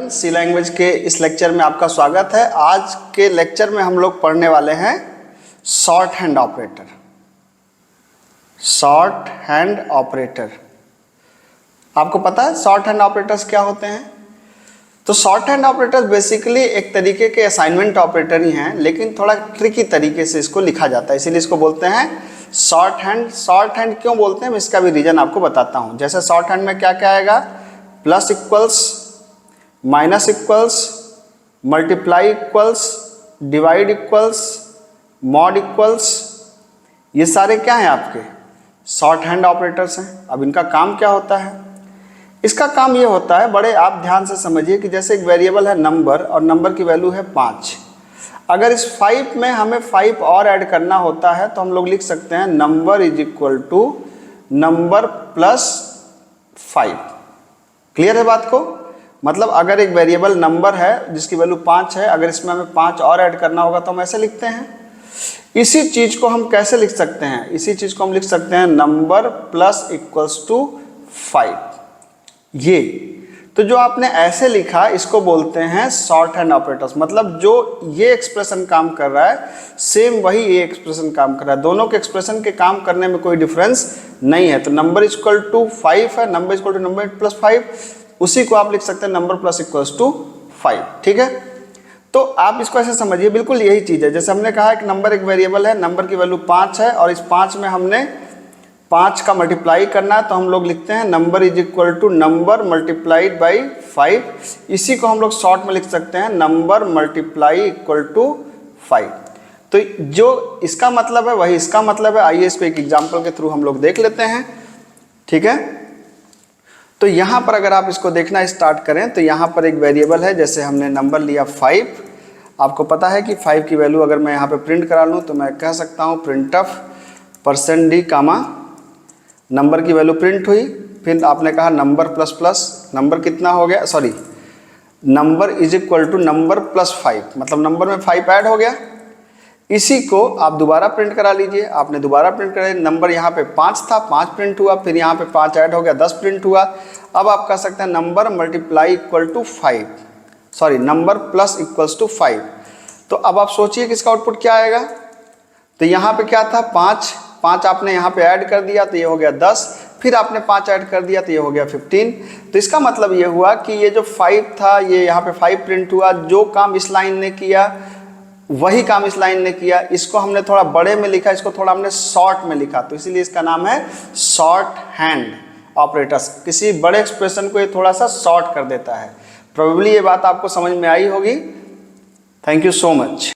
Everyone, सी language के इस lecture में आपका स्वागत है। आज के लेक्चर में हम लोग पढ़ने वाले हैं short hand operator. Short hand operator, आपको पता है शॉर्ट हैंड ऑपरेटर्स क्या होते हैं? तो शॉर्ट हैंड ऑपरेटर्स बेसिकली एक तरीके के असाइनमेंट ऑपरेटर ही हैं, लेकिन थोड़ा ट्रिकी तरीके से इसको लिखा जाता है, इसीलिए इसको बोलते हैं शॉर्ट हैंड। शॉर्ट हैंड क्यों बोलते हैं, मैं इसका भी रीजन आपको बताता हूँ। जैसे शॉर्ट हैंड में क्या क्या आएगा, plus equals, minus equals, multiply equals, divide equals, mod equals, ये सारे क्या हैं आपके शॉर्ट हैंड ऑपरेटर्स हैं। अब इनका काम क्या होता है? इसका काम ये होता है, बड़े आप ध्यान से समझिए कि जैसे एक वेरिएबल है नंबर और नंबर की वैल्यू है 5। अगर इस 5 में हमें 5 और ऐड करना होता है तो हम लोग लिख सकते हैं number is equal to number plus 5। Clear है बात को? मतलब अगर एक वेरिएबल नंबर है जिसकी वैल्यू 5 है, अगर इसमें हमें 5 और ऐड करना होगा तो हम ऐसे लिखते हैं। इसी चीज को हम कैसे लिख सकते हैं? इसी चीज को हम लिख सकते हैं नंबर प्लस इक्वल्स टू 5। ये तो जो आपने ऐसे लिखा इसको बोलते हैं शॉर्ट हैंड ऑपरेटर्स। मतलब जो ये एक्सप्रेशन काम कर रहा है सेम वही ये एक्सप्रेशन काम कर रहा है, दोनों के एक्सप्रेशन के काम करने में कोई डिफरेंस नहीं है। तो नंबर इक्वल टू 5 है, number equal to number plus 5, उसी को आप लिख सकते हैं नंबर प्लस इक्वल्स टू 5। ठीक है, तो आप इसको ऐसे समझिए, बिल्कुल यही चीज़ है। जैसे हमने कहा कि नंबर एक वेरिएबल है, नंबर की वैल्यू 5 है और इस 5 में हमने 5 का मल्टीप्लाई करना है, तो हम लोग लिखते हैं number is equal to number multiplied by 5। इसी को हम लोग शॉर्ट में लिख सकते हैं नंबर मल्टीप्लाई इक्वल टू 5। तो जो इसका मतलब है वही इसका मतलब है। आइए इसको एक एग्जाम्पल के थ्रू हम लोग देख लेते हैं। ठीक है, तो यहाँ पर अगर आप इसको देखना स्टार्ट करें तो यहाँ पर एक वेरिएबल है, जैसे हमने नंबर लिया 5। आपको पता है कि 5 की वैल्यू अगर मैं यहाँ पे प्रिंट करा लूँ तो मैं कह सकता हूँ प्रिंटफ %d कामा नंबर की वैल्यू प्रिंट हुई। फिर आपने कहा नंबर प्लस प्लस नंबर कितना हो गया, sorry number is equal to number plus 5, मतलब नंबर में 5 ऐड हो गया। इसी को आप दोबारा प्रिंट करा लीजिए। आपने दोबारा प्रिंट करा, नंबर यहाँ पे 5 था, 5 प्रिंट हुआ, फिर यहाँ पे 5 ऐड हो गया, 10 प्रिंट हुआ। अब आप कह सकते हैं number multiply equal to 5, sorry number plus equals to 5। तो अब आप सोचिए कि इसका आउटपुट क्या आएगा। तो यहाँ पे क्या था, 5 आपने यहाँ पे ऐड कर दिया तो ये हो गया 10, फिर आपने 5 ऐड कर दिया तो ये हो गया 15। तो इसका मतलब ये हुआ कि ये जो 5 था ये यहाँ पे 5 प्रिंट हुआ। जो काम इस लाइन ने किया वही काम इस लाइन ने किया। इसको हमने थोड़ा बड़े में लिखा, इसको थोड़ा हमने शॉर्ट में लिखा, तो इसीलिए इसका नाम है शॉर्ट हैंड ऑपरेटर्स। किसी बड़े एक्सप्रेशन को ये थोड़ा सा शॉर्ट कर देता है। प्रोबेबली ये बात आपको समझ में आई होगी। Thank you so much.